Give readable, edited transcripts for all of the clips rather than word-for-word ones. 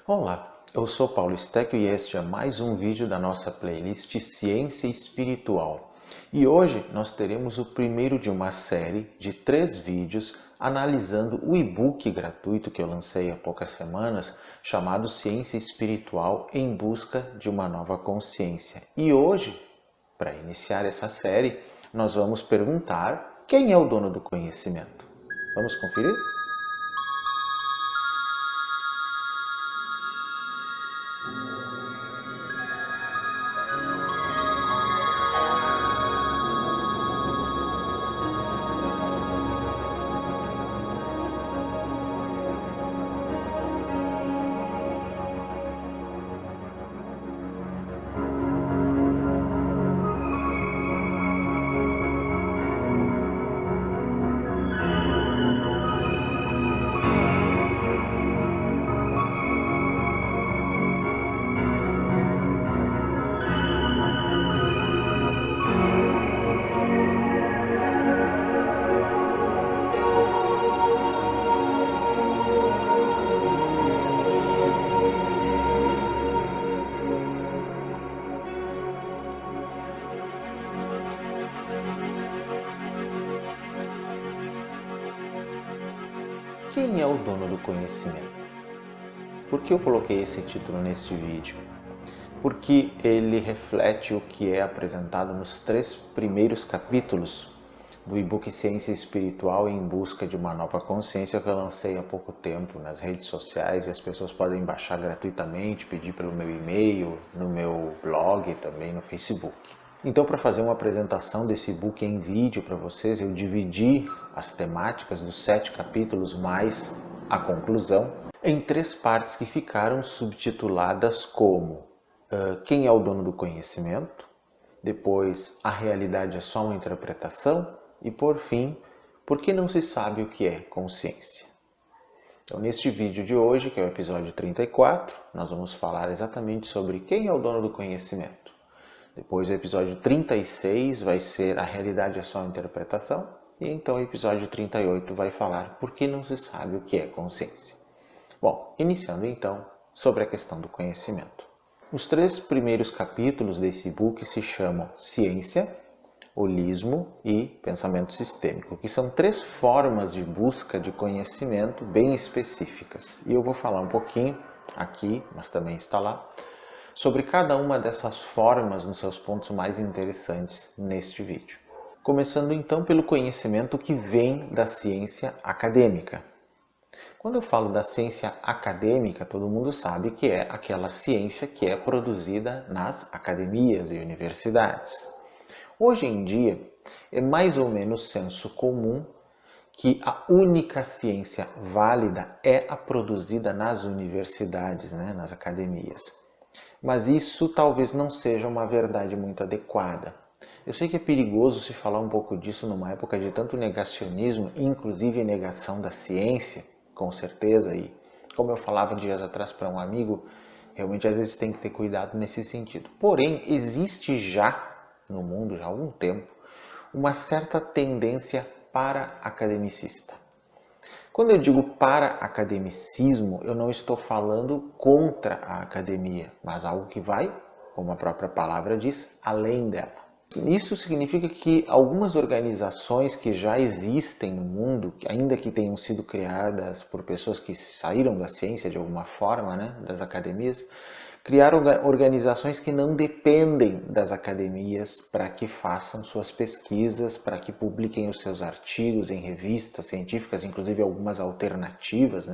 Olá, eu sou Paulo Stecchio e este é mais um vídeo da nossa playlist Ciência Espiritual. E hoje nós teremos o primeiro de uma série de 3 vídeos analisando o e-book gratuito que eu lancei há poucas semanas, chamado Ciência Espiritual em Busca de uma Nova Consciência. E hoje, para iniciar essa série, nós vamos perguntar quem é o dono do conhecimento. Vamos conferir? Quem é o dono do conhecimento? Por que eu coloquei esse título nesse vídeo? Porque ele reflete o que é apresentado nos 3 primeiros capítulos do e-book Ciência Espiritual em Busca de uma Nova Consciência que eu lancei há pouco tempo nas redes sociais. As pessoas podem baixar gratuitamente, pedir pelo meu e-mail, no meu blog e também no Facebook. Então, para fazer uma apresentação desse e-book em vídeo para vocês, eu dividi as temáticas dos 7 capítulos mais a conclusão em 3 partes que ficaram subtituladas como quem é o dono do conhecimento, depois a realidade é só uma interpretação e, por fim, por que não se sabe o que é consciência. Então, neste vídeo de hoje, que é o episódio 34, nós vamos falar exatamente sobre quem é o dono do conhecimento. Depois o episódio 36 vai ser a realidade é só interpretação. E então o episódio 38 vai falar por que não se sabe o que é consciência. Bom, iniciando então sobre a questão do conhecimento. Os 3 primeiros capítulos desse e-book se chamam Ciência, Holismo e Pensamento Sistêmico, que são 3 formas de busca de conhecimento bem específicas. E eu vou falar um pouquinho aqui, mas também está lá, sobre cada uma dessas formas nos seus pontos mais interessantes neste vídeo. Começando então pelo conhecimento que vem da ciência acadêmica. Quando eu falo da ciência acadêmica, todo mundo sabe que é aquela ciência que é produzida nas academias e universidades. Hoje em dia, é mais ou menos senso comum que a única ciência válida é a produzida nas universidades, nas academias. Mas isso talvez não seja uma verdade muito adequada. Eu sei que é perigoso se falar um pouco disso numa época de tanto negacionismo, inclusive negação da ciência, com certeza, e como eu falava dias atrás para um amigo, realmente às vezes tem que ter cuidado nesse sentido. Porém, existe já no mundo, já há algum tempo, uma certa tendência para-academicista. Quando eu digo para-academicismo, eu não estou falando contra a academia, mas algo que vai, como a própria palavra diz, além dela. Isso significa que algumas organizações que já existem no mundo, ainda que tenham sido criadas por pessoas que saíram da ciência de alguma forma, das academias, criaram organizações que não dependem das academias para que façam suas pesquisas, para que publiquem os seus artigos em revistas científicas, inclusive algumas alternativas,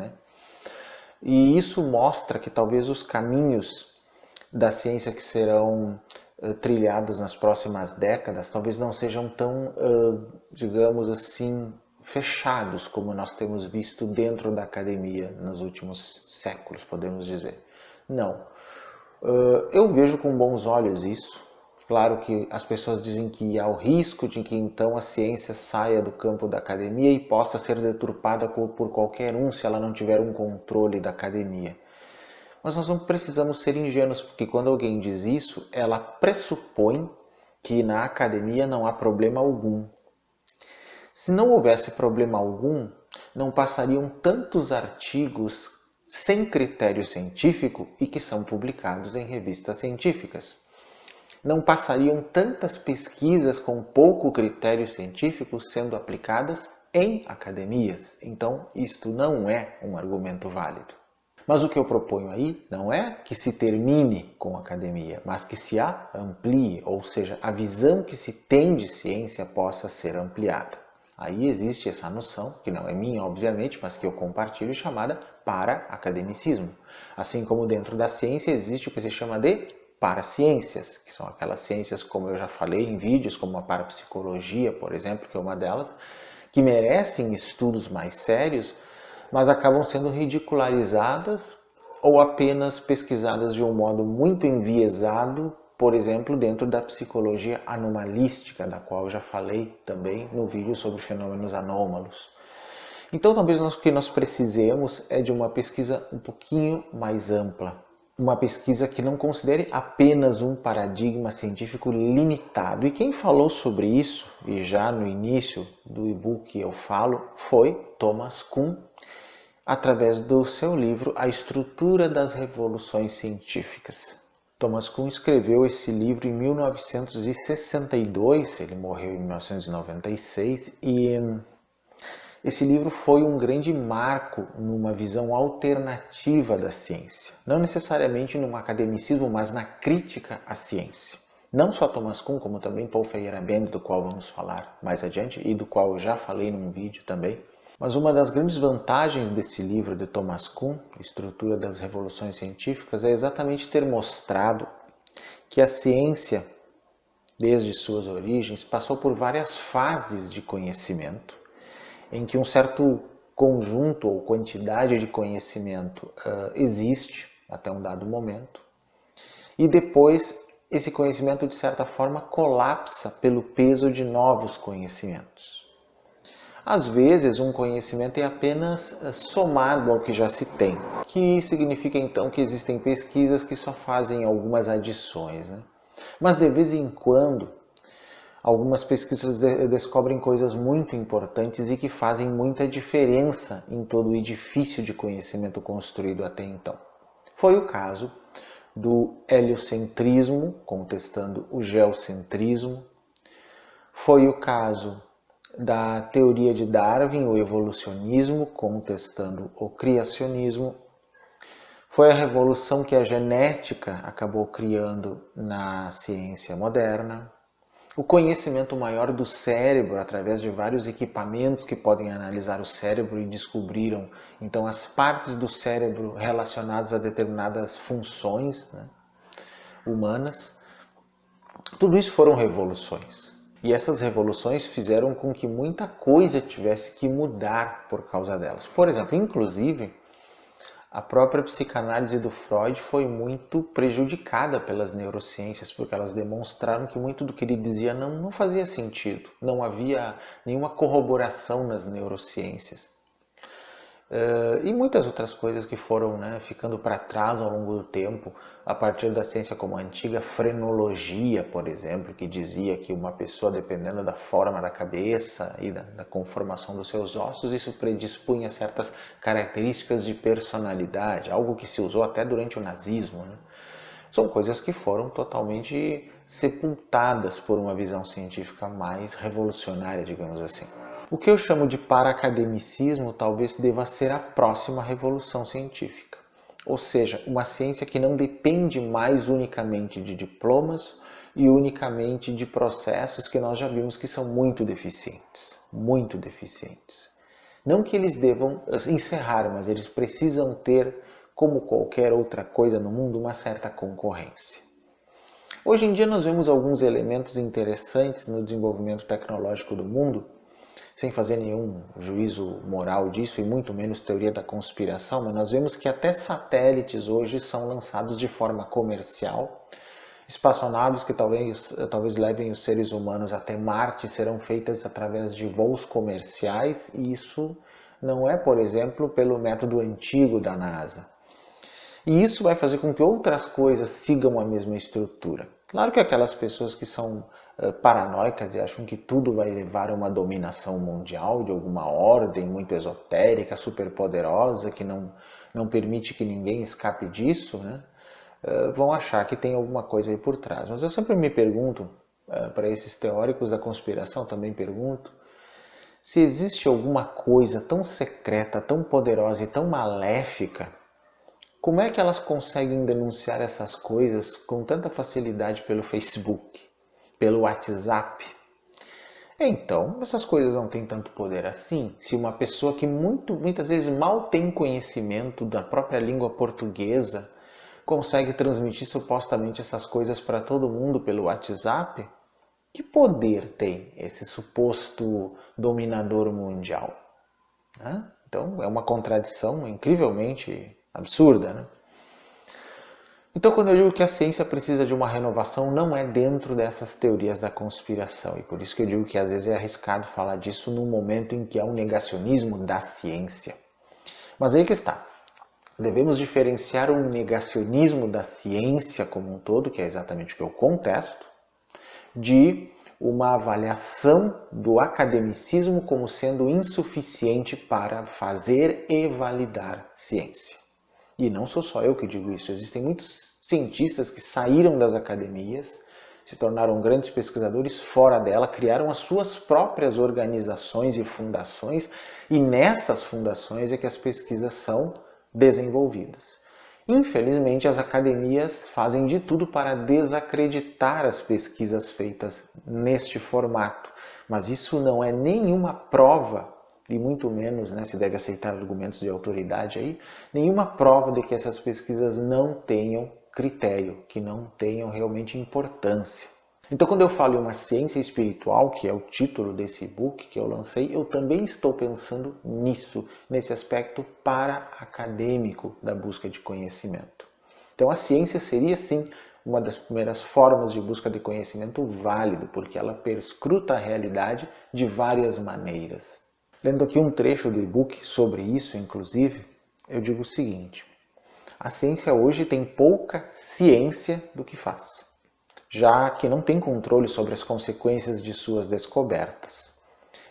E isso mostra que talvez os caminhos da ciência que serão trilhados nas próximas décadas talvez não sejam tão, digamos assim, fechados como nós temos visto dentro da academia nos últimos séculos, podemos dizer. Não. Eu vejo com bons olhos isso. Claro que as pessoas dizem que há o risco de que então a ciência saia do campo da academia e possa ser deturpada por qualquer um se ela não tiver um controle da academia. Mas nós não precisamos ser ingênuos, porque quando alguém diz isso, ela pressupõe que na academia não há problema algum. Se não houvesse problema algum, não passariam tantos artigos sem critério científico e que são publicados em revistas científicas. Não passariam tantas pesquisas com pouco critério científico sendo aplicadas em academias. Então, isto não é um argumento válido. Mas o que eu proponho aí não é que se termine com a academia, mas que se a amplie, ou seja, a visão que se tem de ciência possa ser ampliada. Aí existe essa noção, que não é minha, obviamente, mas que eu compartilho, chamada para-academicismo. Assim como dentro da ciência existe o que se chama de paraciências, que são aquelas ciências, como eu já falei em vídeos, como a parapsicologia, por exemplo, que é uma delas, que merecem estudos mais sérios, mas acabam sendo ridicularizadas ou apenas pesquisadas de um modo muito enviesado, por exemplo, dentro da psicologia anomalística, da qual eu já falei também no vídeo sobre fenômenos anômalos. Então, talvez o que nós precisemos é de uma pesquisa um pouquinho mais ampla. Uma pesquisa que não considere apenas um paradigma científico limitado. E quem falou sobre isso, e já no início do e-book eu falo, foi Thomas Kuhn, através do seu livro A Estrutura das Revoluções Científicas. Thomas Kuhn escreveu esse livro em 1962, ele morreu em 1996, e esse livro foi um grande marco numa visão alternativa da ciência. Não necessariamente num academicismo, mas na crítica à ciência. Não só Thomas Kuhn, como também Paul Feyerabend, do qual vamos falar mais adiante, e do qual eu já falei num vídeo também. Mas uma das grandes vantagens desse livro de Thomas Kuhn, Estrutura das Revoluções Científicas, é exatamente ter mostrado que a ciência, desde suas origens, passou por várias fases de conhecimento, em que um certo conjunto ou quantidade de conhecimento existe até um dado momento, e depois esse conhecimento, de certa forma, colapsa pelo peso de novos conhecimentos. Às vezes, um conhecimento é apenas somado ao que já se tem, que significa então que existem pesquisas que só fazem algumas adições, né? Mas de vez em quando, algumas pesquisas descobrem coisas muito importantes e que fazem muita diferença em todo o edifício de conhecimento construído até então. Foi o caso do heliocentrismo, contestando o geocentrismo. Foi o caso da teoria de Darwin, o evolucionismo, contestando o criacionismo. Foi a revolução que a genética acabou criando na ciência moderna. O conhecimento maior do cérebro, através de vários equipamentos que podem analisar o cérebro e descobriram, então, as partes do cérebro relacionadas a determinadas funções, né, humanas. Tudo isso foram revoluções. E essas revoluções fizeram com que muita coisa tivesse que mudar por causa delas. Por exemplo, inclusive, a própria psicanálise do Freud foi muito prejudicada pelas neurociências, porque elas demonstraram que muito do que ele dizia não fazia sentido. Não havia nenhuma corroboração nas neurociências. E muitas outras coisas que foram, né, ficando para trás ao longo do tempo, a partir da ciência como a antiga frenologia, por exemplo, que dizia que uma pessoa, dependendo da forma da cabeça e da conformação dos seus ossos, isso predispunha certas características de personalidade, algo que se usou até durante o nazismo, né? São coisas que foram totalmente sepultadas por uma visão científica mais revolucionária, digamos assim. O que eu chamo de para-academicismo talvez deva ser a próxima revolução científica. Ou seja, uma ciência que não depende mais unicamente de diplomas e unicamente de processos que nós já vimos que são muito deficientes. Muito deficientes. Não que eles devam encerrar, mas eles precisam ter, como qualquer outra coisa no mundo, uma certa concorrência. Hoje em dia nós vemos alguns elementos interessantes no desenvolvimento tecnológico do mundo, sem fazer nenhum juízo moral disso e muito menos teoria da conspiração, mas nós vemos que até satélites hoje são lançados de forma comercial. Espaçonaves que talvez levem os seres humanos até Marte serão feitas através de voos comerciais, e isso não é, por exemplo, pelo método antigo da NASA. E isso vai fazer com que outras coisas sigam a mesma estrutura. Claro que aquelas pessoas que são paranoicas e acham que tudo vai levar a uma dominação mundial de alguma ordem muito esotérica, superpoderosa, que não não permite que ninguém escape disso, né? Vão achar que tem alguma coisa aí por trás. Mas eu sempre me pergunto, para esses teóricos da conspiração também pergunto, se existe alguma coisa tão secreta, tão poderosa e tão maléfica, como é que elas conseguem denunciar essas coisas com tanta facilidade pelo Facebook, pelo WhatsApp? Então, essas coisas não têm tanto poder assim. Se uma pessoa que muitas vezes mal tem conhecimento da própria língua portuguesa consegue transmitir supostamente essas coisas para todo mundo pelo WhatsApp, que poder tem esse suposto dominador mundial? Então, é uma contradição incrivelmente absurda, né? Então, quando eu digo que a ciência precisa de uma renovação, não é dentro dessas teorias da conspiração. E por isso que eu digo que às vezes é arriscado falar disso num momento em que há um negacionismo da ciência. Mas aí que está. Devemos diferenciar um negacionismo da ciência como um todo, que é exatamente o que eu contesto, de uma avaliação do academicismo como sendo insuficiente para fazer e validar ciência. E não sou só eu que digo isso, existem muitos cientistas que saíram das academias, se tornaram grandes pesquisadores fora dela, criaram as suas próprias organizações e fundações, e nessas fundações é que as pesquisas são desenvolvidas. Infelizmente, as academias fazem de tudo para desacreditar as pesquisas feitas neste formato, mas isso não é nenhuma prova, e muito menos se deve aceitar argumentos de autoridade aí, nenhuma prova de que essas pesquisas não tenham critério, que não tenham realmente importância. Então, quando eu falo em uma ciência espiritual, que é o título desse e-book que eu lancei, eu também estou pensando nisso, nesse aspecto para-acadêmico da busca de conhecimento. Então, a ciência seria, sim, uma das primeiras formas de busca de conhecimento válido, porque ela perscruta a realidade de várias maneiras. Lendo aqui um trecho do e-book sobre isso, inclusive, eu digo o seguinte: a ciência hoje tem pouca ciência do que faz, já que não tem controle sobre as consequências de suas descobertas.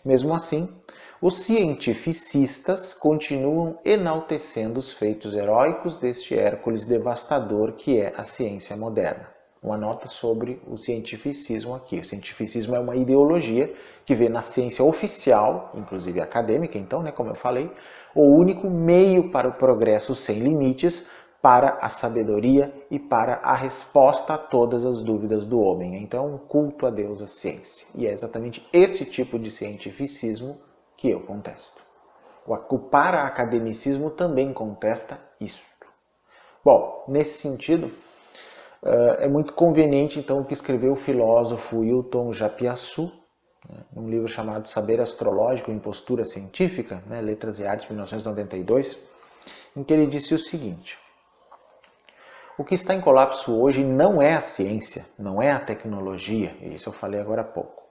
Mesmo assim, os cientificistas continuam enaltecendo os feitos heróicos deste Hércules devastador que é a ciência moderna. Uma nota sobre o cientificismo aqui. O cientificismo é uma ideologia que vê na ciência oficial, inclusive acadêmica, então, como eu falei, o único meio para o progresso sem limites, para a sabedoria e para a resposta a todas as dúvidas do homem. Então, um culto a Deus, a ciência. E é exatamente esse tipo de cientificismo que eu contesto. O para-academicismo também contesta isso. Bom, nesse sentido, é muito conveniente, então, o que escreveu o filósofo Hilton Japiaçu, num livro chamado Saber Astrológico em Postura Científica, Letras e Artes, 1992, em que ele disse o seguinte: o que está em colapso hoje não é a ciência, não é a tecnologia, isso eu falei agora há pouco,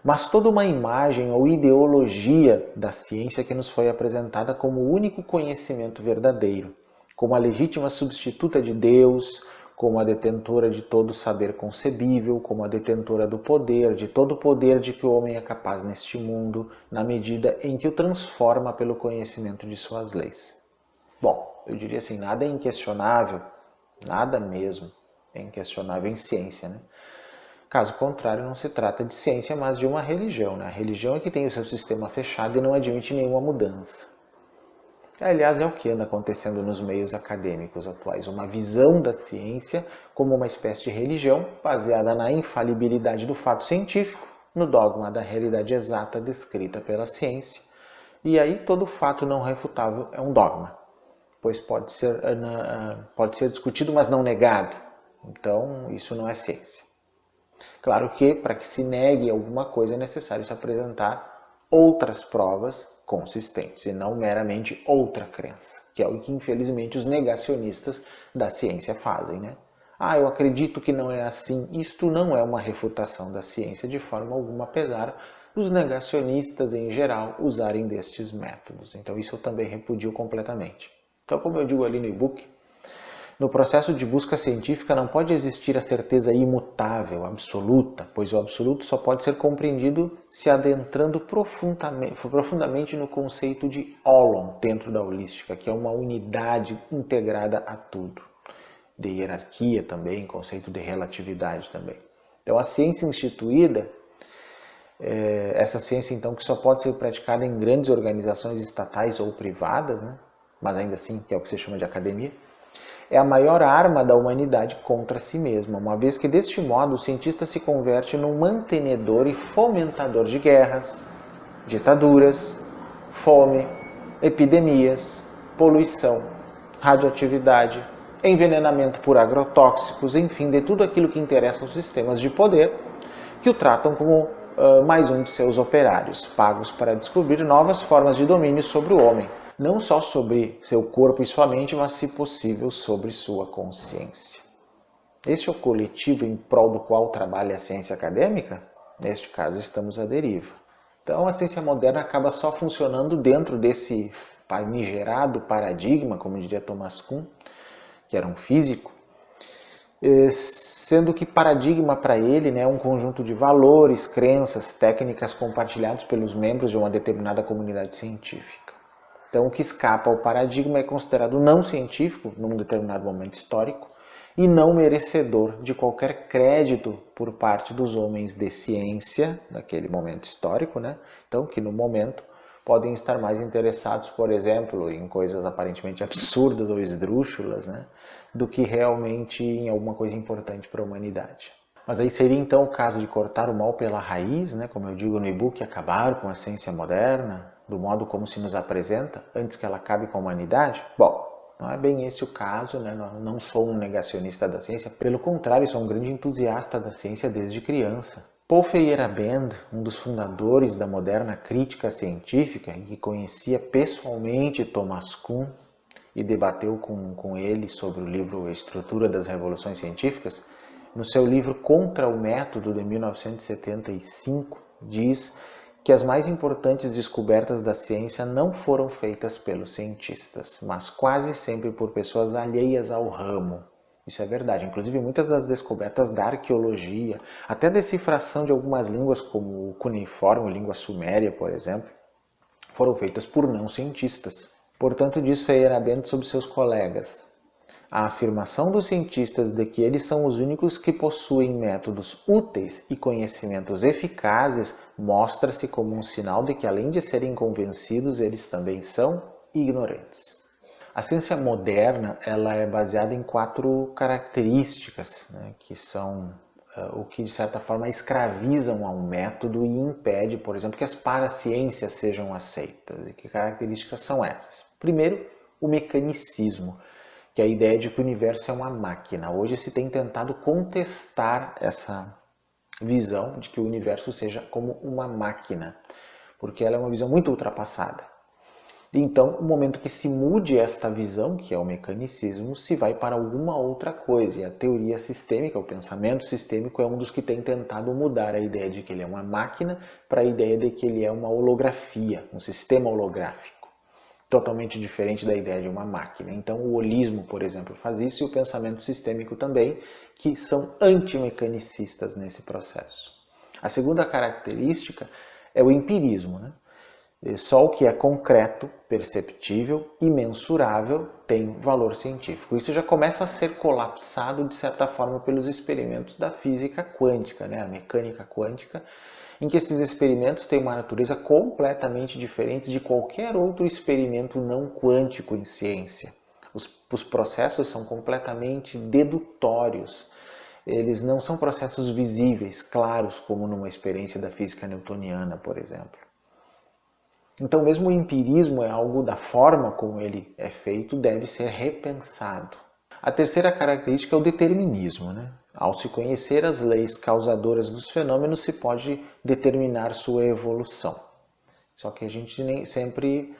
mas toda uma imagem ou ideologia da ciência que nos foi apresentada como o único conhecimento verdadeiro, como a legítima substituta de Deus, como a detentora de todo saber concebível, como a detentora do poder, de todo o poder de que o homem é capaz neste mundo, na medida em que o transforma pelo conhecimento de suas leis. Bom, eu diria assim, nada é inquestionável, nada mesmo é inquestionável em ciência, Caso contrário, não se trata de ciência, mas de uma religião, A religião é que tem o seu sistema fechado e não admite nenhuma mudança. Aliás, é o que anda acontecendo nos meios acadêmicos atuais, uma visão da ciência como uma espécie de religião baseada na infalibilidade do fato científico, no dogma da realidade exata descrita pela ciência. E aí todo fato não refutável é um dogma, pois pode ser discutido, mas não negado. Então, isso não é ciência. Claro que, para que se negue alguma coisa, é necessário se apresentar outras provas consistentes, e não meramente outra crença, que é o que, infelizmente, os negacionistas da ciência fazem, eu acredito que não é assim. Isto não é uma refutação da ciência de forma alguma, apesar dos negacionistas, em geral, usarem destes métodos. Então, isso eu também repudio completamente. Então, como eu digo ali no e-book, No processo de busca científica não pode existir a certeza imutável, absoluta, pois o absoluto só pode ser compreendido se adentrando profundamente no conceito de holon dentro da holística, que é uma unidade integrada a tudo. De hierarquia também, conceito de relatividade também. Então a ciência instituída, essa ciência então que só pode ser praticada em grandes organizações estatais ou privadas, né? Mas ainda assim que é o que se chama de academia, é a maior arma da humanidade contra si mesma, uma vez que deste modo o cientista se converte num mantenedor e fomentador de guerras, ditaduras, fome, epidemias, poluição, radioatividade, envenenamento por agrotóxicos, enfim, de tudo aquilo que interessa aos sistemas de poder, que o tratam como mais um de seus operários, pagos para descobrir novas formas de domínio sobre o homem, não só sobre seu corpo e sua mente, mas, se possível, sobre sua consciência. Este é o coletivo em prol do qual trabalha a ciência acadêmica? Neste caso, estamos à deriva. Então, a ciência moderna acaba só funcionando dentro desse famigerado paradigma, como diria Thomas Kuhn, que era um físico, sendo que paradigma para ele é um conjunto de valores, crenças, técnicas compartilhados pelos membros de uma determinada comunidade científica. Então, o que escapa ao paradigma é considerado não científico num determinado momento histórico e não merecedor de qualquer crédito por parte dos homens de ciência naquele momento histórico, né? Então, que no momento podem estar mais interessados, por exemplo, em coisas aparentemente absurdas ou esdrúxulas, né? Do que realmente em alguma coisa importante para a humanidade. Mas aí seria então o caso de cortar o mal pela raiz, né? Como eu digo no e-book, acabar com a ciência moderna, do modo como se nos apresenta, antes que ela acabe com a humanidade? Bom, não é bem esse o caso, né? Não sou um negacionista da ciência, pelo contrário, sou um grande entusiasta da ciência desde criança. Paul Feyerabend, um dos fundadores da moderna crítica científica, que conhecia pessoalmente Thomas Kuhn e debateu com ele sobre o livro A Estrutura das Revoluções Científicas, no seu livro Contra o Método, de 1975, diz que as mais importantes descobertas da ciência não foram feitas pelos cientistas, mas quase sempre por pessoas alheias ao ramo. Isso é verdade. Inclusive, muitas das descobertas da arqueologia, até decifração de algumas línguas, como o cuneiforme, língua suméria, por exemplo, foram feitas por não cientistas. Portanto, diz Feyerabend sobre seus colegas: a afirmação dos cientistas de que eles são os únicos que possuem métodos úteis e conhecimentos eficazes mostra-se como um sinal de que, além de serem convencidos, eles também são ignorantes. A ciência moderna ela é baseada em 4 características, né, que são o que, de certa forma, escravizam ao método e impede, por exemplo, que as paraciências sejam aceitas. E que características são essas? Primeiro, o mecanicismo, que é a ideia de que o universo é uma máquina. Hoje se tem tentado contestar essa visão de que o universo seja como uma máquina, porque ela é uma visão muito ultrapassada. Então, no momento que se mude esta visão, que é o mecanicismo, se vai para alguma outra coisa. E a teoria sistêmica, o pensamento sistêmico, é um dos que tem tentado mudar a ideia de que ele é uma máquina para a ideia de que ele é uma holografia, um sistema holográfico. Totalmente diferente da ideia de uma máquina. Então o holismo, por exemplo, faz isso, e o pensamento sistêmico também, que são antimecanicistas nesse processo. A segunda característica é o empirismo, né? Só o que é concreto, perceptível e mensurável tem valor científico. Isso já começa a ser colapsado, de certa forma, pelos experimentos da física quântica, né? A mecânica quântica, em que esses experimentos têm uma natureza completamente diferente de qualquer outro experimento não quântico em ciência. Os processos são completamente dedutórios. Eles não são processos visíveis, claros, como numa experiência da física newtoniana, por exemplo. Então, mesmo o empirismo é algo da forma como ele é feito, deve ser repensado. A terceira característica é o determinismo, né? Ao se conhecer as leis causadoras dos fenômenos, se pode determinar sua evolução. Só que a gente nem sempre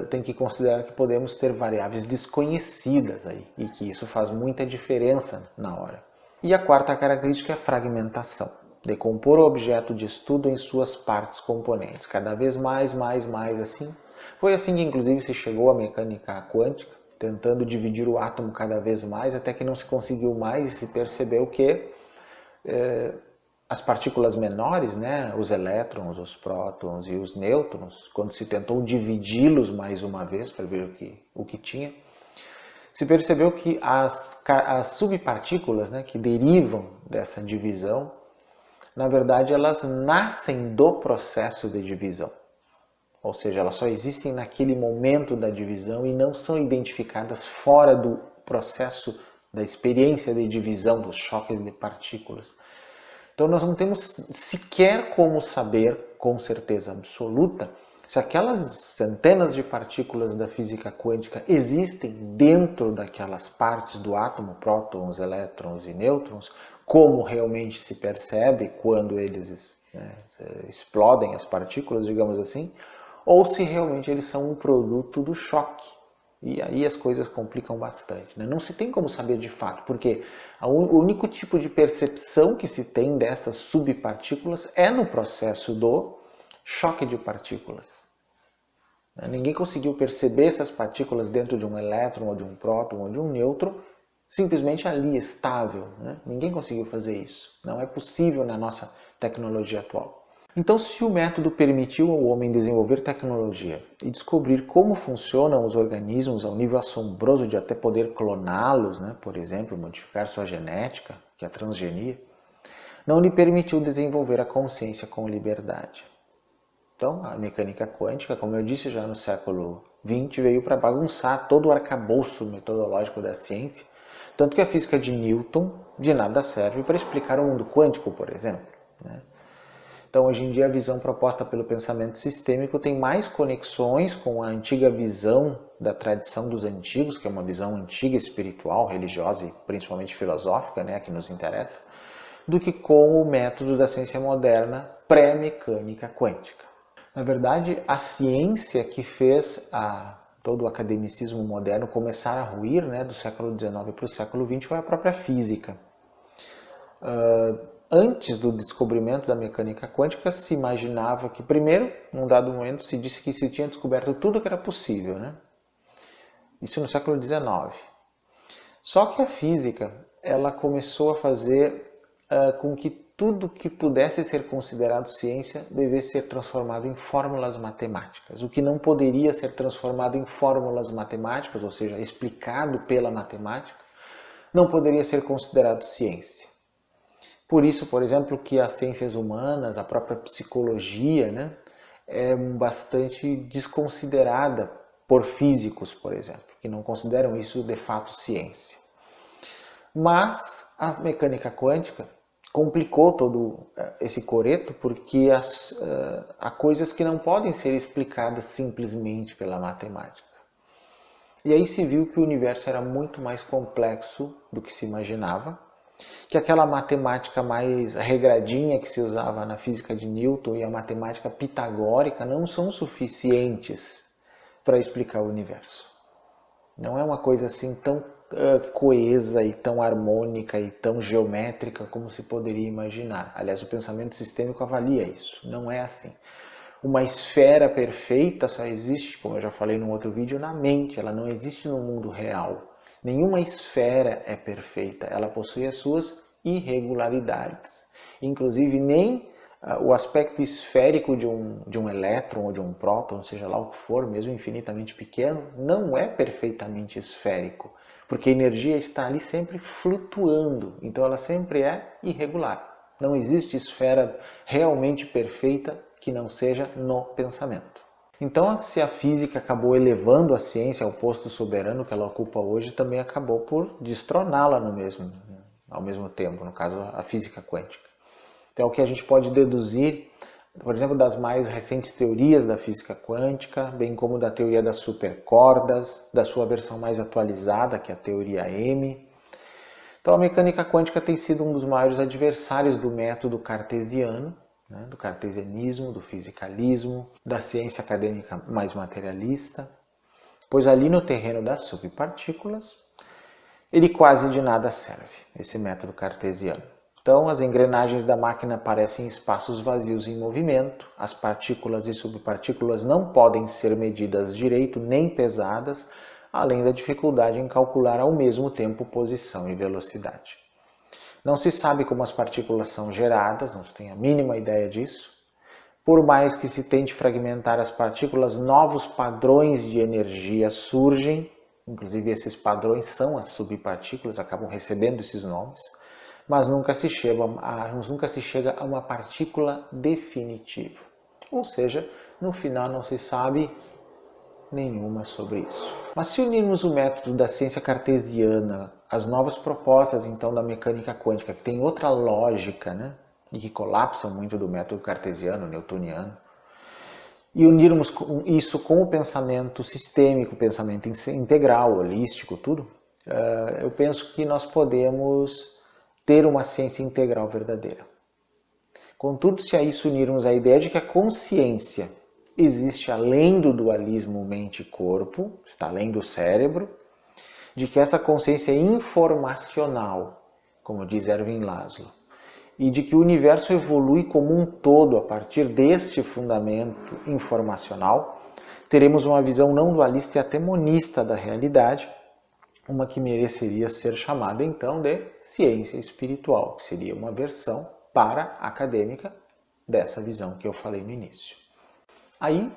tem que considerar que podemos ter variáveis desconhecidas aí, e que isso faz muita diferença na hora. E a quarta característica é a fragmentação. Decompor o objeto de estudo em suas partes componentes, cada vez mais assim. Foi assim que inclusive se chegou à mecânica quântica, tentando dividir o átomo cada vez mais, até que não se conseguiu mais e se percebeu que as partículas menores, né, os elétrons, os prótons e os nêutrons, quando se tentou dividi-los mais uma vez para ver o que tinha, se percebeu que as subpartículas, né, que derivam dessa divisão, na verdade elas nascem do processo de divisão. Ou seja, elas só existem naquele momento da divisão e não são identificadas fora do processo da experiência de divisão, dos choques de partículas. Então nós não temos sequer como saber com certeza absoluta se aquelas centenas de partículas da física quântica existem dentro daquelas partes do átomo, prótons, elétrons e nêutrons, como realmente se percebe quando eles explodem as partículas, digamos assim, ou se realmente eles são um produto do choque. E aí as coisas complicam bastante, né? Não se tem como saber de fato, porque o único tipo de percepção que se tem dessas subpartículas é no processo do choque de partículas. Ninguém conseguiu perceber essas partículas dentro de um elétron, ou de um próton, ou de um nêutron, simplesmente ali, estável, né? Ninguém conseguiu fazer isso. Não é possível na nossa tecnologia atual. Então, se o método permitiu ao homem desenvolver tecnologia e descobrir como funcionam os organismos ao nível assombroso de até poder cloná-los, né, por exemplo, modificar sua genética, que é a transgenia, não lhe permitiu desenvolver a consciência com liberdade. Então, a mecânica quântica, como eu disse já no século XX, veio para bagunçar todo o arcabouço metodológico da ciência, tanto que a física de Newton de nada serve para explicar o mundo quântico, por exemplo, né? Então, hoje em dia, a visão proposta pelo pensamento sistêmico tem mais conexões com a antiga visão da tradição dos antigos, que é uma visão antiga espiritual, religiosa e principalmente filosófica, né, que nos interessa, do que com o método da ciência moderna pré-mecânica quântica. Na verdade, a ciência que fez todo o academicismo moderno começar a ruir, né, do século XIX para o século XX foi a própria física. Antes do descobrimento da mecânica quântica, se imaginava que, primeiro, num dado momento, se disse que se tinha descoberto tudo que era possível, né? Isso no século XIX. Só que a física, ela começou a fazer com que tudo que pudesse ser considerado ciência devesse ser transformado em fórmulas matemáticas. O que não poderia ser transformado em fórmulas matemáticas, ou seja, explicado pela matemática, não poderia ser considerado ciência. Por isso, por exemplo, que as ciências humanas, a própria psicologia, né, é bastante desconsiderada por físicos, por exemplo, que não consideram isso de fato ciência. Mas a mecânica quântica complicou todo esse coreto porque há coisas que não podem ser explicadas simplesmente pela matemática. E aí se viu que o universo era muito mais complexo do que se imaginava, que aquela matemática mais regradinha que se usava na física de Newton e a matemática pitagórica não são suficientes para explicar o universo. Não é uma coisa assim tão coesa e tão harmônica e tão geométrica como se poderia imaginar. Aliás, o pensamento sistêmico avalia isso. Não é assim. Uma esfera perfeita só existe, como eu já falei num outro vídeo, na mente. Ela não existe no mundo real. Nenhuma esfera é perfeita, ela possui as suas irregularidades. Inclusive, nem o aspecto esférico de um elétron ou de um próton, seja lá o que for, mesmo infinitamente pequeno, não é perfeitamente esférico, porque a energia está ali sempre flutuando, então ela sempre é irregular. Não existe esfera realmente perfeita que não seja no pensamento. Então, se a física acabou elevando a ciência ao posto soberano que ela ocupa hoje, também acabou por destroná-la ao mesmo tempo, no caso, a física quântica. Então, o que a gente pode deduzir, por exemplo, das mais recentes teorias da física quântica, bem como da teoria das supercordas, da sua versão mais atualizada, que é a teoria M. Então, a mecânica quântica tem sido um dos maiores adversários do método cartesiano, do cartesianismo, do fisicalismo, da ciência acadêmica mais materialista, pois ali no terreno das subpartículas, ele quase de nada serve, esse método cartesiano. Então, as engrenagens da máquina parecem espaços vazios em movimento, as partículas e subpartículas não podem ser medidas direito nem pesadas, além da dificuldade em calcular ao mesmo tempo posição e velocidade. Não se sabe como as partículas são geradas, não se tem a mínima ideia disso. Por mais que se tente fragmentar as partículas, novos padrões de energia surgem, inclusive esses padrões são as subpartículas, acabam recebendo esses nomes, mas nunca se chega a uma partícula definitiva. Ou seja, no final não se sabe nenhuma sobre isso. Mas se unirmos o método da ciência cartesiana às novas propostas então da mecânica quântica, que tem outra lógica, né? E que colapsam muito do método cartesiano, newtoniano, e unirmos isso com o pensamento sistêmico, pensamento integral, holístico, tudo, eu penso que nós podemos ter uma ciência integral verdadeira. Contudo, se a isso unirmos a ideia de que a consciência existe além do dualismo mente-corpo, está além do cérebro, de que essa consciência é informacional, como diz Erwin Laszlo, e de que o universo evolui como um todo a partir deste fundamento informacional, teremos uma visão não dualista e até monista da realidade, uma que mereceria ser chamada então de ciência espiritual, que seria uma versão para-acadêmica dessa visão que eu falei no início. Aí,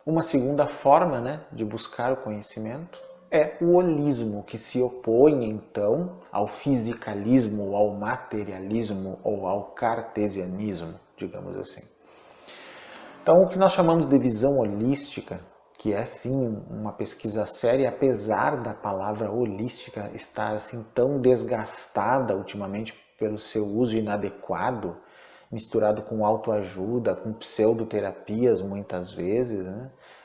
uma segunda forma, de buscar o conhecimento é o holismo, que se opõe então ao fisicalismo, ao materialismo ou ao cartesianismo, digamos assim. Então, o que nós chamamos de visão holística, que é sim uma pesquisa séria, apesar da palavra holística estar assim tão desgastada ultimamente pelo seu uso inadequado, misturado com autoajuda, com pseudoterapias muitas vezes,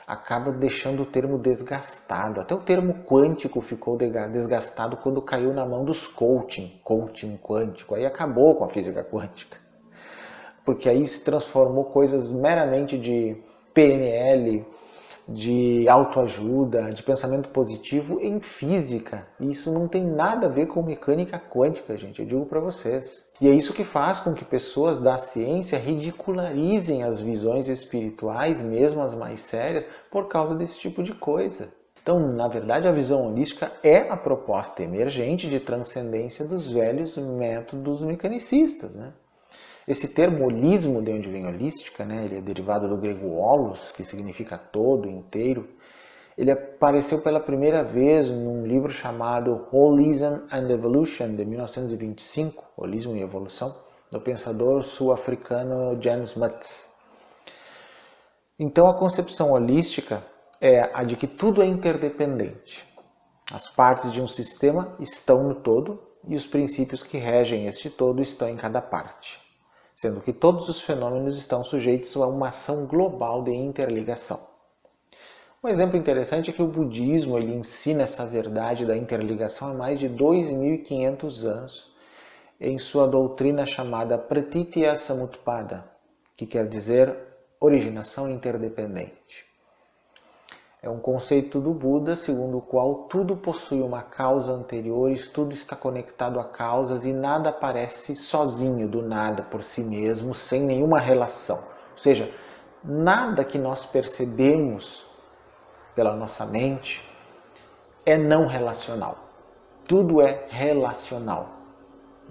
acaba deixando o termo desgastado. Até o termo quântico ficou desgastado quando caiu na mão dos coaching quântico. Aí acabou com a física quântica. Porque aí se transformou coisas meramente de PNL, de autoajuda, de pensamento positivo em física. E isso não tem nada a ver com mecânica quântica, gente, eu digo para vocês. E é isso que faz com que pessoas da ciência ridicularizem as visões espirituais, mesmo as mais sérias, por causa desse tipo de coisa. Então, na verdade, a visão holística é a proposta emergente de transcendência dos velhos métodos mecanicistas, Esse termo holismo, de onde vem holística, ele é derivado do grego holos, que significa todo, inteiro. Ele apareceu pela primeira vez num livro chamado Holism and Evolution, de 1925, Holismo e Evolução, do pensador sul-africano Jan Smuts. Então, a concepção holística é a de que tudo é interdependente. As partes de um sistema estão no todo e os princípios que regem este todo estão em cada parte, sendo que todos os fenômenos estão sujeitos a uma ação global de interligação. Um exemplo interessante é que o budismo ele ensina essa verdade da interligação há mais de 2.500 anos em sua doutrina chamada Pratitya Samutpada, que quer dizer originação interdependente. É um conceito do Buda segundo o qual tudo possui uma causa anterior, tudo está conectado a causas e nada aparece sozinho, do nada, por si mesmo, sem nenhuma relação. Ou seja, nada que nós percebemos pela nossa mente é não relacional. Tudo é relacional.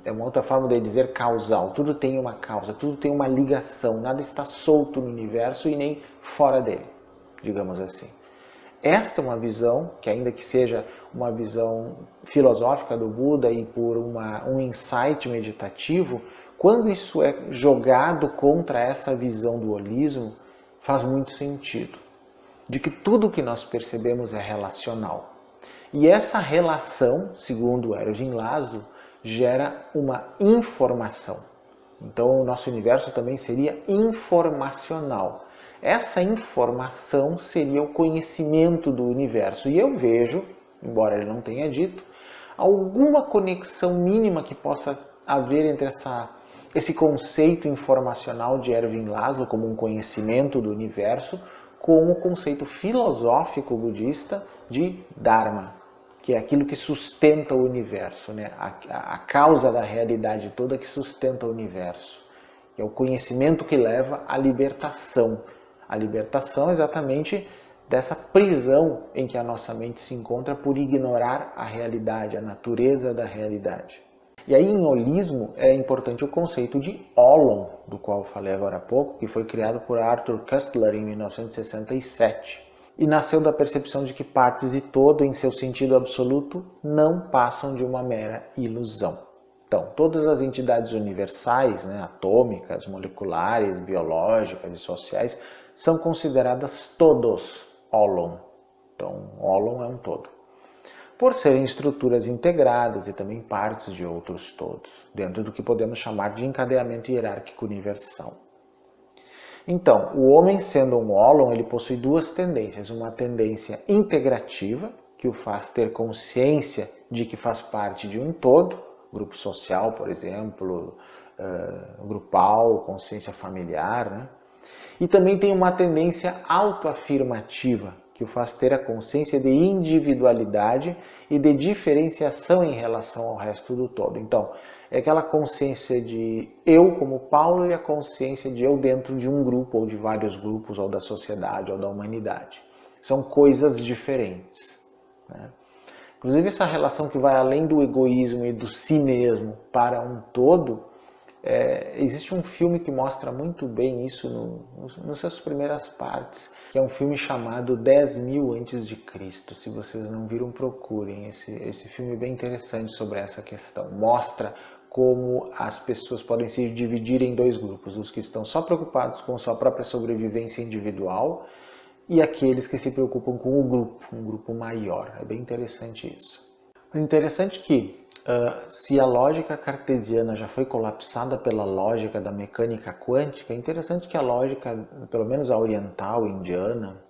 É uma outra forma de dizer causal. Tudo tem uma causa, tudo tem uma ligação. Nada está solto no universo e nem fora dele, digamos assim. Esta é uma visão, que ainda que seja uma visão filosófica do Buda e por um insight meditativo, quando isso é jogado contra essa visão do holismo, faz muito sentido. De que tudo que nós percebemos é relacional. E essa relação, segundo Erwin Laszlo, gera uma informação. Então o nosso universo também seria informacional. Essa informação seria o conhecimento do universo. E eu vejo, embora ele não tenha dito, alguma conexão mínima que possa haver entre esse conceito informacional de Erwin Laszlo como um conhecimento do universo com o conceito filosófico budista de Dharma, que é aquilo que sustenta o universo, a causa da realidade toda que sustenta o universo, que é o conhecimento que leva à libertação. A libertação exatamente dessa prisão em que a nossa mente se encontra por ignorar a realidade, a natureza da realidade. E aí em holismo é importante o conceito de holon, do qual eu falei agora há pouco, que foi criado por Arthur Koestler em 1967. E nasceu da percepção de que partes e todo, em seu sentido absoluto, não passam de uma mera ilusão. Então, todas as entidades universais, atômicas, moleculares, biológicas e sociais, são consideradas todos holon. Então, holon é um todo. Por serem estruturas integradas e também partes de outros todos, dentro do que podemos chamar de encadeamento hierárquico universal. Então, o homem sendo um holon, ele possui duas tendências. Uma tendência integrativa, que o faz ter consciência de que faz parte de um todo, grupo social, por exemplo, grupal, consciência familiar, E também tem uma tendência autoafirmativa, que o faz ter a consciência de individualidade e de diferenciação em relação ao resto do todo. Então, é aquela consciência de eu como Paulo e a consciência de eu dentro de um grupo, ou de vários grupos, ou da sociedade, ou da humanidade. São coisas diferentes. Inclusive, essa relação que vai além do egoísmo e do si mesmo para um todo, existe um filme que mostra muito bem isso nas suas primeiras partes, que é um filme chamado 10.000 a.C. Se vocês não viram, procurem. Esse filme é bem interessante sobre essa questão. Mostra como as pessoas podem se dividir em dois grupos, os que estão só preocupados com sua própria sobrevivência individual e aqueles que se preocupam com o grupo, um grupo maior. É bem interessante isso. É interessante que se a lógica cartesiana já foi colapsada pela lógica da mecânica quântica, é interessante que a lógica, pelo menos a oriental, indiana,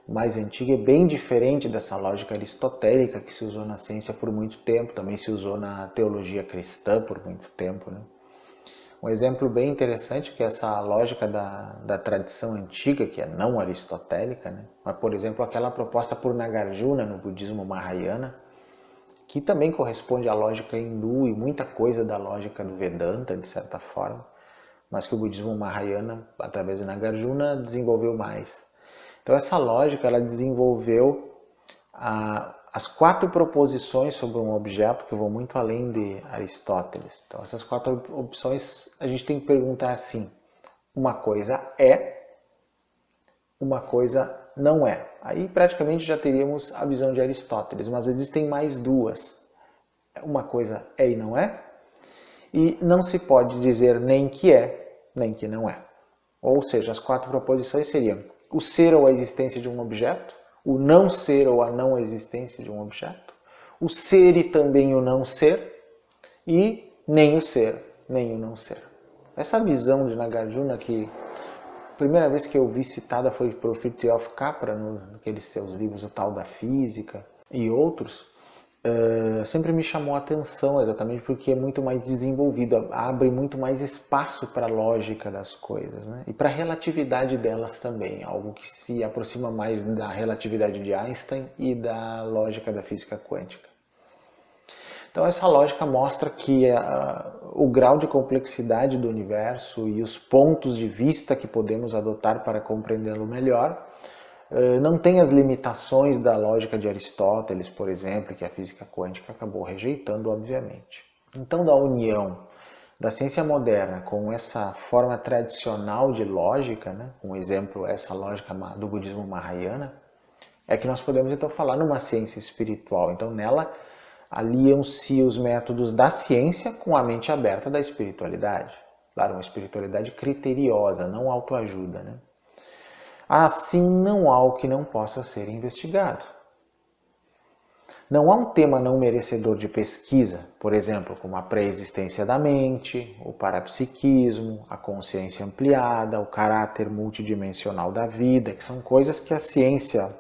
mais antiga, é bem diferente dessa lógica aristotélica que se usou na ciência por muito tempo, também se usou na teologia cristã por muito tempo. Um exemplo bem interessante que é essa lógica da tradição antiga, que é não aristotélica, mas, por exemplo, aquela proposta por Nagarjuna no budismo Mahayana, que também corresponde à lógica hindu e muita coisa da lógica do Vedanta, de certa forma, mas que o budismo Mahayana, através de Nagarjuna, desenvolveu mais. Então essa lógica ela desenvolveu as 4 proposições sobre um objeto que vão muito além de Aristóteles. Então essas 4 opções a gente tem que perguntar assim: uma coisa é, uma coisa não é. Aí praticamente já teríamos a visão de Aristóteles, mas existem mais 2. Uma coisa é e não é, e não se pode dizer nem que é, nem que não é. Ou seja, as 4 proposições seriam o ser ou a existência de um objeto, o não ser ou a não existência de um objeto, o ser e também o não ser, e nem o ser, nem o não ser. Essa visão de Nagarjuna, que a primeira vez que eu vi citada foi por Fritjof Capra, naqueles seus livros O Tal da Física e outros, sempre me chamou a atenção, exatamente porque é muito mais desenvolvida, abre muito mais espaço para a lógica das coisas, e para a relatividade delas também, algo que se aproxima mais da relatividade de Einstein e da lógica da física quântica. Então essa lógica mostra que o grau de complexidade do universo e os pontos de vista que podemos adotar para compreendê-lo melhor não tem as limitações da lógica de Aristóteles, por exemplo, que a física quântica acabou rejeitando, obviamente. Então, da união da ciência moderna com essa forma tradicional de lógica, um exemplo, essa lógica do budismo Mahayana, é que nós podemos então falar numa ciência espiritual. Então, nela aliam-se os métodos da ciência com a mente aberta da espiritualidade. Claro, uma espiritualidade criteriosa, não autoajuda, Assim, não há o que não possa ser investigado. Não há um tema não merecedor de pesquisa, por exemplo, como a pré-existência da mente, o parapsiquismo, a consciência ampliada, o caráter multidimensional da vida, que são coisas que a ciência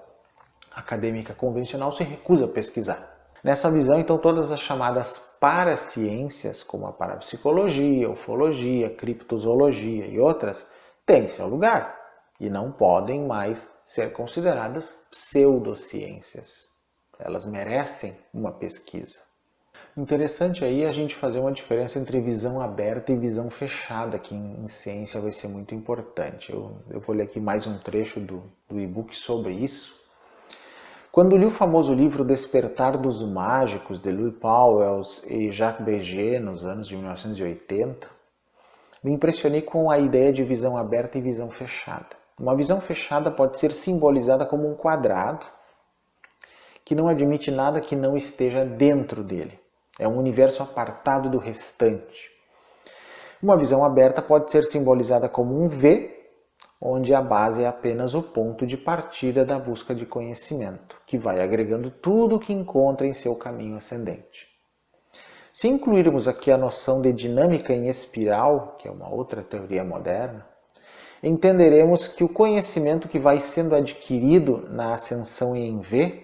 acadêmica convencional se recusa a pesquisar. Nessa visão, então, todas as chamadas paraciências, como a parapsicologia, ufologia, criptozoologia e outras, têm seu lugar e não podem mais ser consideradas pseudociências. Elas merecem uma pesquisa. Interessante aí a gente fazer uma diferença entre visão aberta e visão fechada, que em ciência vai ser muito importante. Eu vou ler aqui mais um trecho do e-book sobre isso. Quando li o famoso livro Despertar dos Mágicos, de Louis Pauwels e Jacques Beget, nos anos de 1980, me impressionei com a ideia de visão aberta e visão fechada. Uma visão fechada pode ser simbolizada como um quadrado que não admite nada que não esteja dentro dele. É um universo apartado do restante. Uma visão aberta pode ser simbolizada como um V, onde a base é apenas o ponto de partida da busca de conhecimento, que vai agregando tudo o que encontra em seu caminho ascendente. Se incluirmos aqui a noção de dinâmica em espiral, que é uma outra teoria moderna, entenderemos que o conhecimento que vai sendo adquirido na ascensão em V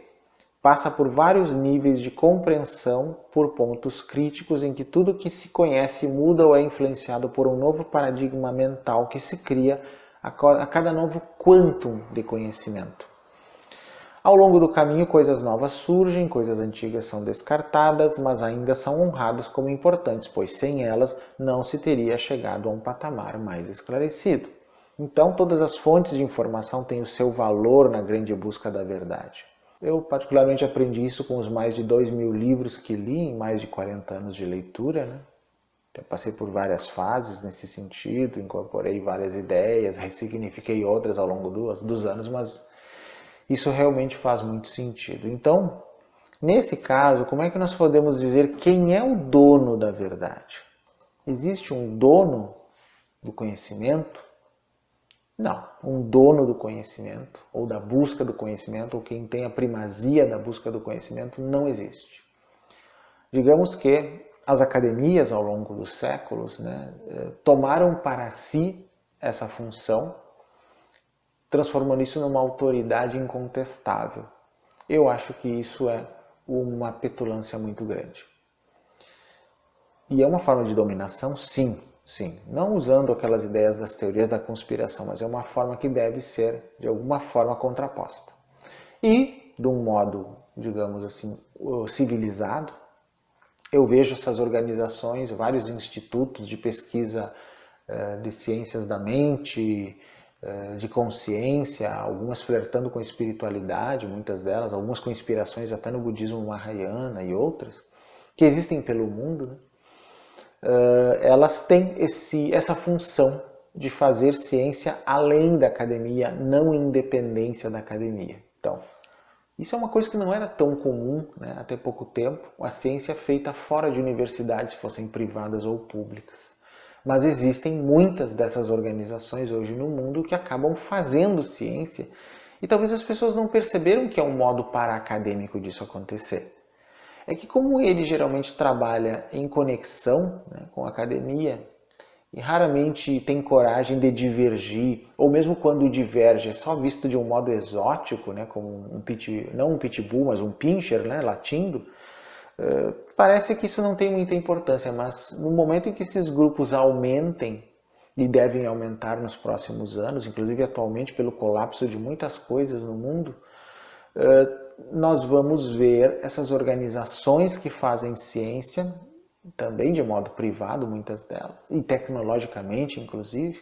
passa por vários níveis de compreensão por pontos críticos em que tudo que se conhece muda ou é influenciado por um novo paradigma mental que se cria a cada novo quantum de conhecimento. Ao longo do caminho, coisas novas surgem, coisas antigas são descartadas, mas ainda são honradas como importantes, pois sem elas não se teria chegado a um patamar mais esclarecido. Então, todas as fontes de informação têm o seu valor na grande busca da verdade. Eu particularmente aprendi isso com os mais de 2.000 livros que li em mais de 40 anos de leitura, né? Eu passei por várias fases nesse sentido, incorporei várias ideias, ressignifiquei outras ao longo dos anos, mas isso realmente faz muito sentido. Então, nesse caso, como é que nós podemos dizer quem é o dono da verdade? Existe um dono do conhecimento? Não, um dono do conhecimento, ou da busca do conhecimento, ou quem tem a primazia da busca do conhecimento, não existe. Digamos que as academias, ao longo dos séculos, tomaram para si essa função, transformando isso numa autoridade incontestável. Eu acho que isso é uma petulância muito grande. E é uma forma de dominação? Sim. Sim, não usando aquelas ideias das teorias da conspiração, mas é uma forma que deve ser, de alguma forma, contraposta. E, de um modo, digamos assim, civilizado, eu vejo essas organizações, vários institutos de pesquisa de ciências da mente, de consciência, algumas flertando com a espiritualidade, muitas delas, algumas com inspirações até no budismo Mahayana e outras, que existem pelo mundo, né? Elas têm essa função de fazer ciência além da academia, não independência da academia. Então, isso é uma coisa que não era tão comum, né, até pouco tempo, a ciência feita fora de universidades, fossem privadas ou públicas. Mas existem muitas dessas organizações hoje no mundo que acabam fazendo ciência e talvez as pessoas não perceberam que é um modo para-acadêmico disso acontecer. É que como ele geralmente trabalha em conexão, né, com a academia e raramente tem coragem de divergir, ou mesmo quando diverge é só visto de um modo exótico, né, como não um pitbull, mas um pincher, né, latindo, parece que isso não tem muita importância, mas no momento em que esses grupos aumentem, e devem aumentar nos próximos anos, inclusive atualmente pelo colapso de muitas coisas no mundo, nós vamos ver essas organizações que fazem ciência, também de modo privado, muitas delas, e tecnologicamente, inclusive,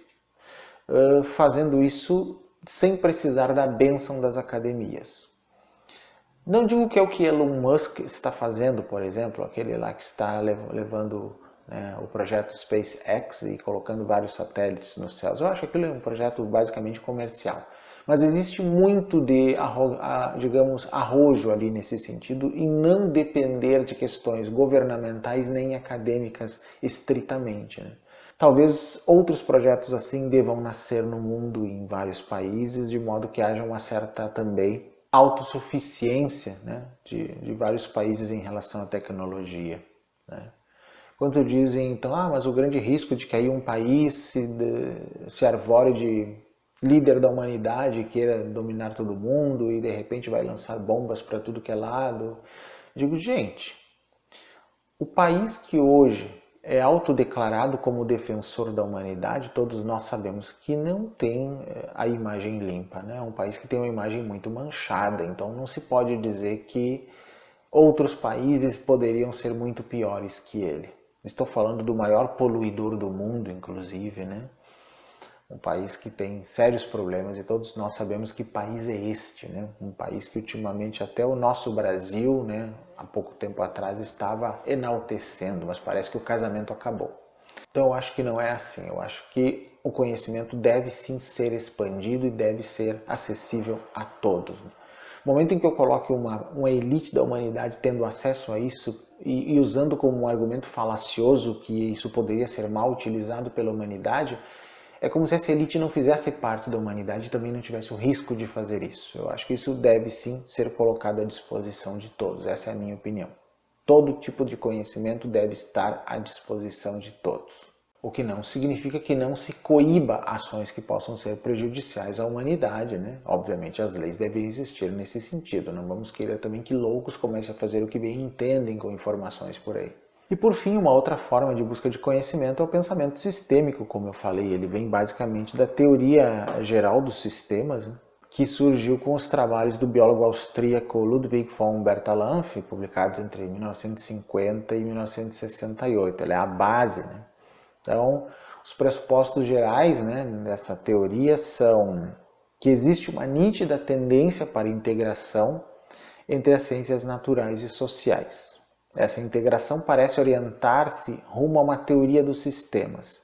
fazendo isso sem precisar da bênção das academias. Não digo que é o que Elon Musk está fazendo, por exemplo, aquele lá que está levando o projeto SpaceX e colocando vários satélites nos céus. Eu acho que aquilo é um projeto basicamente comercial. Mas existe muito de, digamos, arrojo ali nesse sentido e não depender de questões governamentais nem acadêmicas estritamente, né? Talvez outros projetos assim devam nascer no mundo em vários países, de modo que haja uma certa também autossuficiência, né, de vários países em relação à tecnologia, né? Quando dizem, então, mas o grande risco de que aí um país se arvore de líder da humanidade, queira dominar todo mundo e de repente vai lançar bombas para tudo que é lado. Digo, gente, o país que hoje é autodeclarado como defensor da humanidade, todos nós sabemos que não tem a imagem limpa, né? É um país que tem uma imagem muito manchada, então não se pode dizer que outros países poderiam ser muito piores que ele. Estou falando do maior poluidor do mundo, inclusive, né? Um país que tem sérios problemas e todos nós sabemos que país é este, né? Um país que ultimamente até o nosso Brasil, né, há pouco tempo atrás estava enaltecendo, mas parece que o casamento acabou. Então eu acho que não é assim, eu acho que o conhecimento deve sim ser expandido e deve ser acessível a todos. No momento em que eu coloque uma elite da humanidade tendo acesso a isso e usando como um argumento falacioso que isso poderia ser mal utilizado pela humanidade, é como se essa elite não fizesse parte da humanidade e também não tivesse o risco de fazer isso. Eu acho que isso deve sim ser colocado à disposição de todos, essa é a minha opinião. Todo tipo de conhecimento deve estar à disposição de todos. O que não significa que não se coíba ações que possam ser prejudiciais à humanidade, né? Obviamente as leis devem existir nesse sentido, não vamos querer também que loucos comecem a fazer o que bem entendem com informações por aí. E por fim, uma outra forma de busca de conhecimento é o pensamento sistêmico, como eu falei, ele vem basicamente da teoria geral dos sistemas, né? Que surgiu com os trabalhos do biólogo austríaco Ludwig von Bertalanffy, publicados entre 1950 e 1968. Ela é a base, né? Então, os pressupostos gerais, né, dessa teoria são que existe uma nítida tendência para integração entre as ciências naturais e sociais. Essa integração parece orientar-se rumo a uma teoria dos sistemas.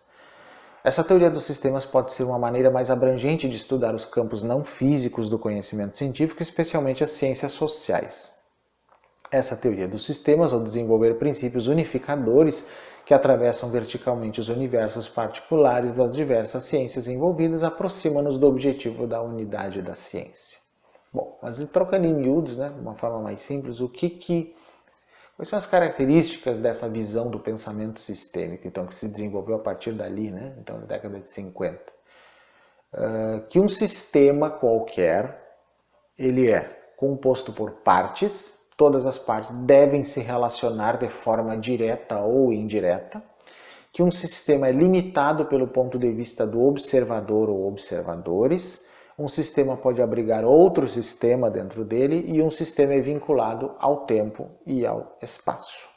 Essa teoria dos sistemas pode ser uma maneira mais abrangente de estudar os campos não físicos do conhecimento científico, especialmente as ciências sociais. Essa teoria dos sistemas, ao desenvolver princípios unificadores que atravessam verticalmente os universos particulares das diversas ciências envolvidas, aproxima-nos do objetivo da unidade da ciência. Bom, mas trocando em miúdos, né, de uma forma mais simples, quais são as características dessa visão do pensamento sistêmico, então, que se desenvolveu a partir dali, né, então, na década de 50? Que um sistema qualquer, ele é composto por partes, todas as partes devem se relacionar de forma direta ou indireta, que um sistema é limitado pelo ponto de vista do observador ou observadores, um sistema pode abrigar outro sistema dentro dele e um sistema é vinculado ao tempo e ao espaço.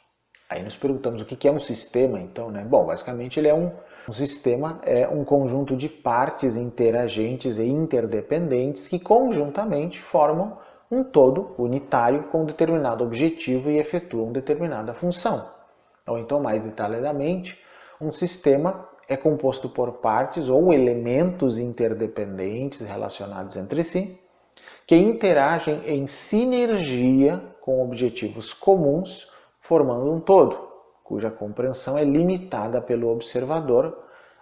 Aí nos perguntamos o que é um sistema, então, né? Bom, basicamente ele é um sistema é um conjunto de partes interagentes e interdependentes que conjuntamente formam um todo unitário com um determinado objetivo e efetuam determinada função. Ou então, mais detalhadamente, um sistema é composto por partes ou elementos interdependentes relacionados entre si, que interagem em sinergia com objetivos comuns, formando um todo, cuja compreensão é limitada pelo observador,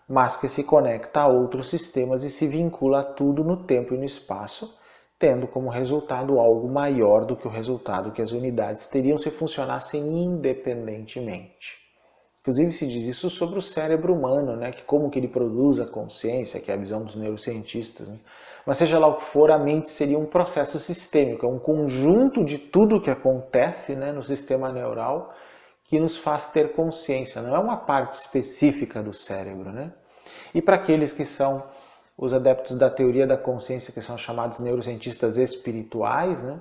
mas que se conecta a outros sistemas e se vincula a tudo no tempo e no espaço, tendo como resultado algo maior do que o resultado que as unidades teriam se funcionassem independentemente. Inclusive se diz isso sobre o cérebro humano, né? Que como que ele produz a consciência, que é a visão dos neurocientistas. Né? Mas seja lá o que for, a mente seria um processo sistêmico, é um conjunto de tudo que acontece, né, no sistema neural que nos faz ter consciência, não é uma parte específica do cérebro. Né? E para aqueles que são os adeptos da teoria da consciência, que são chamados neurocientistas espirituais, né?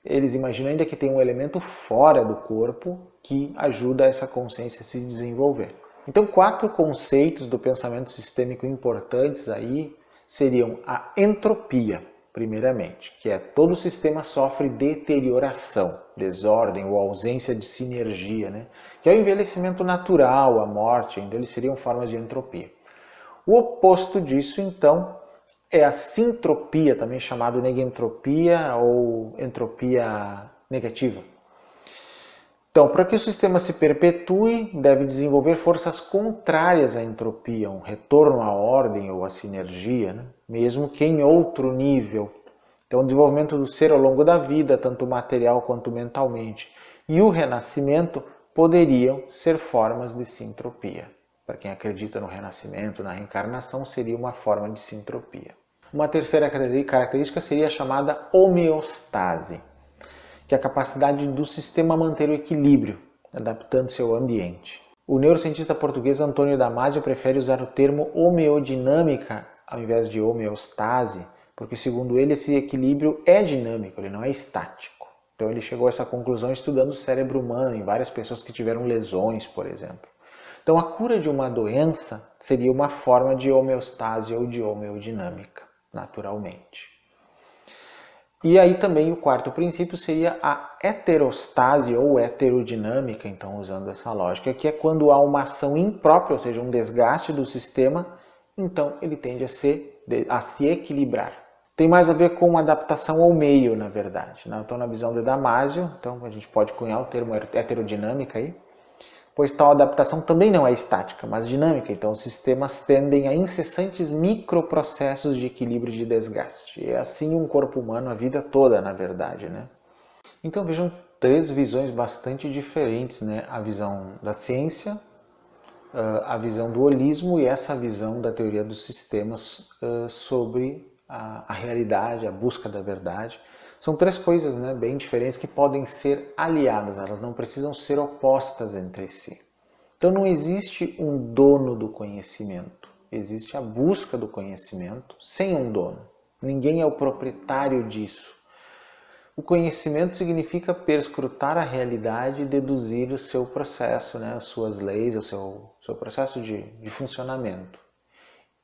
Eles imaginam ainda que tem um elemento fora do corpo que ajuda essa consciência a se desenvolver. Então, 4 conceitos do pensamento sistêmico importantes aí seriam a entropia, primeiramente, que é todo sistema sofre deterioração, desordem ou ausência de sinergia, né? Que é o envelhecimento natural, a morte, ainda eles seriam formas de entropia. O oposto disso, então, é a sintropia, também chamado negentropia ou entropia negativa. Então, para que o sistema se perpetue, deve desenvolver forças contrárias à entropia, um retorno à ordem ou à sinergia, né? Mesmo que em outro nível. Então, o desenvolvimento do ser ao longo da vida, tanto material quanto mentalmente, e o renascimento poderiam ser formas de sintropia. Para quem acredita no renascimento, na reencarnação, seria uma forma de sintropia. Uma terceira característica seria a chamada homeostase, que é a capacidade do sistema manter o equilíbrio, adaptando-se ao ambiente. O neurocientista português Antônio Damasio prefere usar o termo homeodinâmica ao invés de homeostase, porque segundo ele esse equilíbrio é dinâmico, ele não é estático. Então ele chegou a essa conclusão estudando o cérebro humano em várias pessoas que tiveram lesões, por exemplo. Então a cura de uma doença seria uma forma de homeostase ou de homeodinâmica, naturalmente. E aí também o quarto princípio seria a heterostase ou heterodinâmica, então usando essa lógica, que é quando há uma ação imprópria, ou seja, um desgaste do sistema, então ele tende a se equilibrar. Tem mais a ver com adaptação ao meio, na verdade. Então na visão de Damasio, então a gente pode cunhar o termo heterodinâmica aí, pois tal adaptação também não é estática, mas dinâmica. Então os sistemas tendem a incessantes microprocessos de equilíbrio e de desgaste. E é assim um corpo humano a vida toda, na verdade, né? Então vejam três visões bastante diferentes, né? A visão da ciência, a visão do holismo e essa visão da teoria dos sistemas sobre a realidade, a busca da verdade. São três coisas, né, bem diferentes que podem ser aliadas, elas não precisam ser opostas entre si. Então não existe um dono do conhecimento, existe a busca do conhecimento sem um dono. Ninguém é o proprietário disso. O conhecimento significa perscrutar a realidade e deduzir o seu processo, né, as suas leis, o seu processo de funcionamento.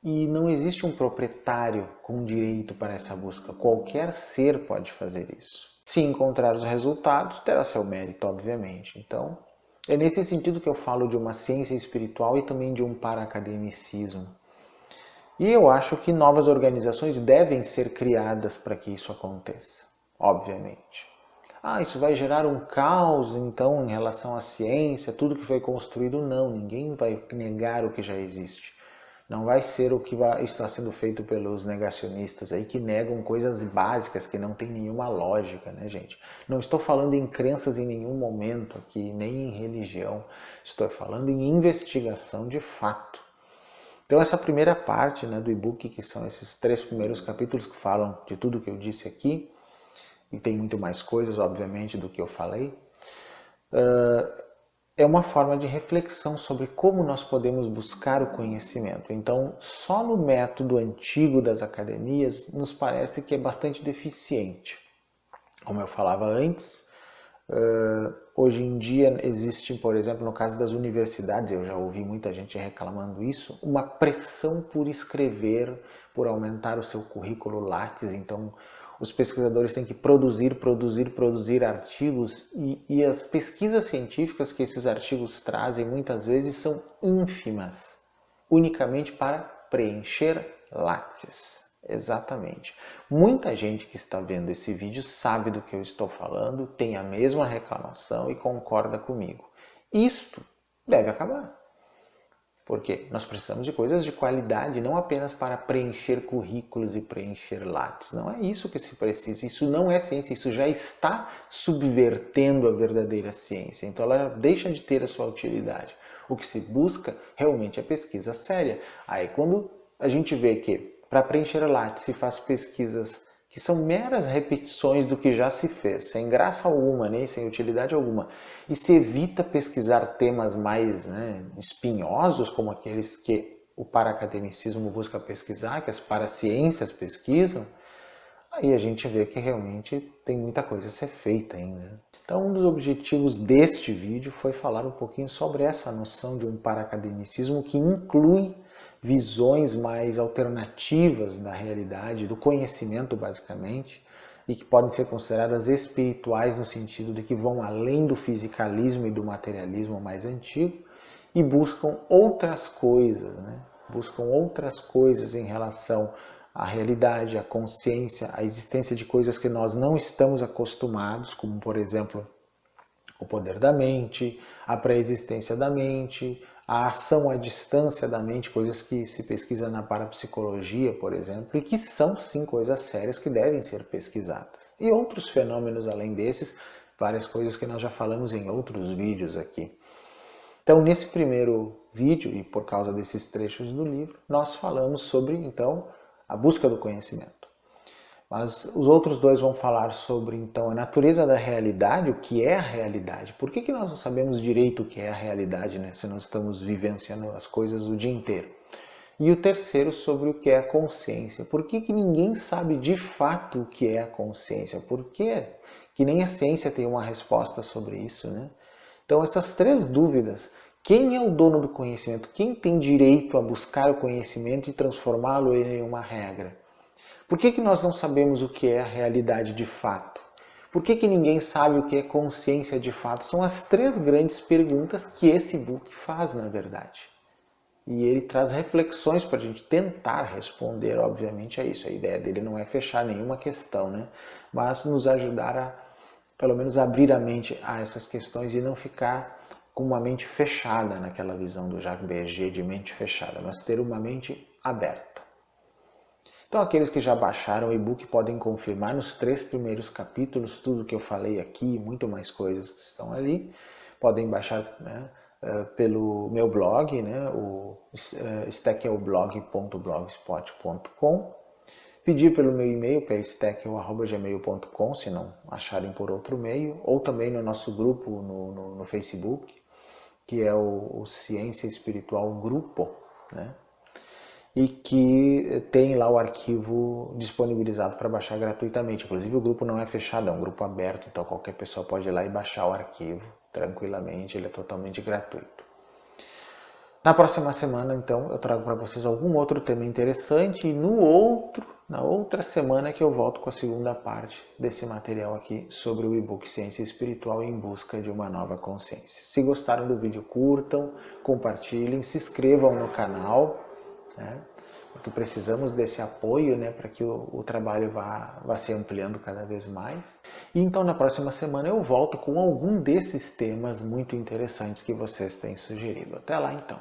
E não existe um proprietário com direito para essa busca. Qualquer ser pode fazer isso. Se encontrar os resultados, terá seu mérito, obviamente. Então, é nesse sentido que eu falo de uma ciência espiritual e também de um para-academicismo. E eu acho que novas organizações devem ser criadas para que isso aconteça, obviamente. Isso vai gerar um caos, então, em relação à ciência, tudo que foi construído? Não, ninguém vai negar o que já existe. Não vai ser o que está sendo feito pelos negacionistas aí, que negam coisas básicas que não tem nenhuma lógica, né, gente? Não estou falando em crenças em nenhum momento aqui, nem em religião. Estou falando em investigação de fato. Então essa primeira parte, né, do e-book, que são esses 3 primeiros capítulos que falam de tudo que eu disse aqui, e tem muito mais coisas, obviamente, do que eu falei, é uma forma de reflexão sobre como nós podemos buscar o conhecimento. Então, só no método antigo das academias nos parece que é bastante deficiente. Como eu falava antes, hoje em dia existe, por exemplo, no caso das universidades, eu já ouvi muita gente reclamando isso, uma pressão por escrever, por aumentar o seu currículo Lattes. Então, os pesquisadores têm que produzir artigos e as pesquisas científicas que esses artigos trazem muitas vezes são ínfimas, unicamente para preencher Lattes. Exatamente. Muita gente que está vendo esse vídeo sabe do que eu estou falando, tem a mesma reclamação e concorda comigo. Isto deve acabar. Porque nós precisamos de coisas de qualidade, não apenas para preencher currículos e preencher Lattes. Não é isso que se precisa. Isso não é ciência, isso já está subvertendo a verdadeira ciência. Então ela deixa de ter a sua utilidade. O que se busca realmente é pesquisa séria. Aí quando a gente vê que para preencher Lattes se faz pesquisas que são meras repetições do que já se fez, sem graça alguma, nem sem utilidade alguma, e se evita pesquisar temas mais espinhosos, como aqueles que o para-academicismo busca pesquisar, que as paraciências pesquisam, aí a gente vê que realmente tem muita coisa a ser feita ainda. Então, um dos objetivos deste vídeo foi falar um pouquinho sobre essa noção de um para-academicismo que inclui visões mais alternativas da realidade, do conhecimento basicamente, e que podem ser consideradas espirituais no sentido de que vão além do fisicalismo e do materialismo mais antigo e buscam outras coisas, buscam outras coisas em relação à realidade, à consciência, à existência de coisas que nós não estamos acostumados, como por exemplo o poder da mente, a pré-existência da mente, a ação à distância da mente, coisas que se pesquisa na parapsicologia, por exemplo, e que são sim coisas sérias que devem ser pesquisadas. E outros fenômenos além desses, várias coisas que nós já falamos em outros vídeos aqui. Então, nesse primeiro vídeo, e por causa desses trechos do livro, nós falamos sobre, então, a busca do conhecimento. Mas os outros dois vão falar sobre, então, a natureza da realidade, o que é a realidade. Por que nós não sabemos direito o que é a realidade, se nós estamos vivenciando as coisas o dia inteiro? E o terceiro sobre o que é a consciência. Por que ninguém sabe de fato o que é a consciência? Por que que nem a ciência tem uma resposta sobre isso, né? Então essas três dúvidas, quem é o dono do conhecimento? Quem tem direito a buscar o conhecimento e transformá-lo em uma regra? Por que nós não sabemos o que é a realidade de fato? Por que ninguém sabe o que é consciência de fato? São as três grandes perguntas que esse book faz, na verdade. E ele traz reflexões para a gente tentar responder, obviamente, a isso. A ideia dele não é fechar nenhuma questão, né? Mas nos ajudar a, pelo menos, abrir a mente a essas questões e não ficar com uma mente fechada naquela visão do Jacques Berger de mente fechada, mas ter uma mente aberta. Então, aqueles que já baixaram o e-book podem confirmar nos 3 primeiros capítulos tudo que eu falei aqui, muito mais coisas que estão ali. Podem baixar, né, pelo meu blog, né, o steckelblog.blogspot.com. Pedir pelo meu e-mail, que é steckel@gmail.com, se não acharem por outro meio, ou também no nosso grupo no Facebook, que é o Ciência Espiritual Grupo, né? E que tem lá o arquivo disponibilizado para baixar gratuitamente. Inclusive o grupo não é fechado, é um grupo aberto, então qualquer pessoa pode ir lá e baixar o arquivo tranquilamente, ele é totalmente gratuito. Na próxima semana, então, eu trago para vocês algum outro tema interessante e na outra semana que eu volto com a segunda parte desse material aqui sobre o e-book Ciência Espiritual em Busca de uma Nova Consciência. Se gostaram do vídeo, curtam, compartilhem, se inscrevam no canal, né? Porque precisamos desse apoio, né, para que o trabalho vá se ampliando cada vez mais. E então na próxima semana eu volto com algum desses temas muito interessantes que vocês têm sugerido. Até lá então!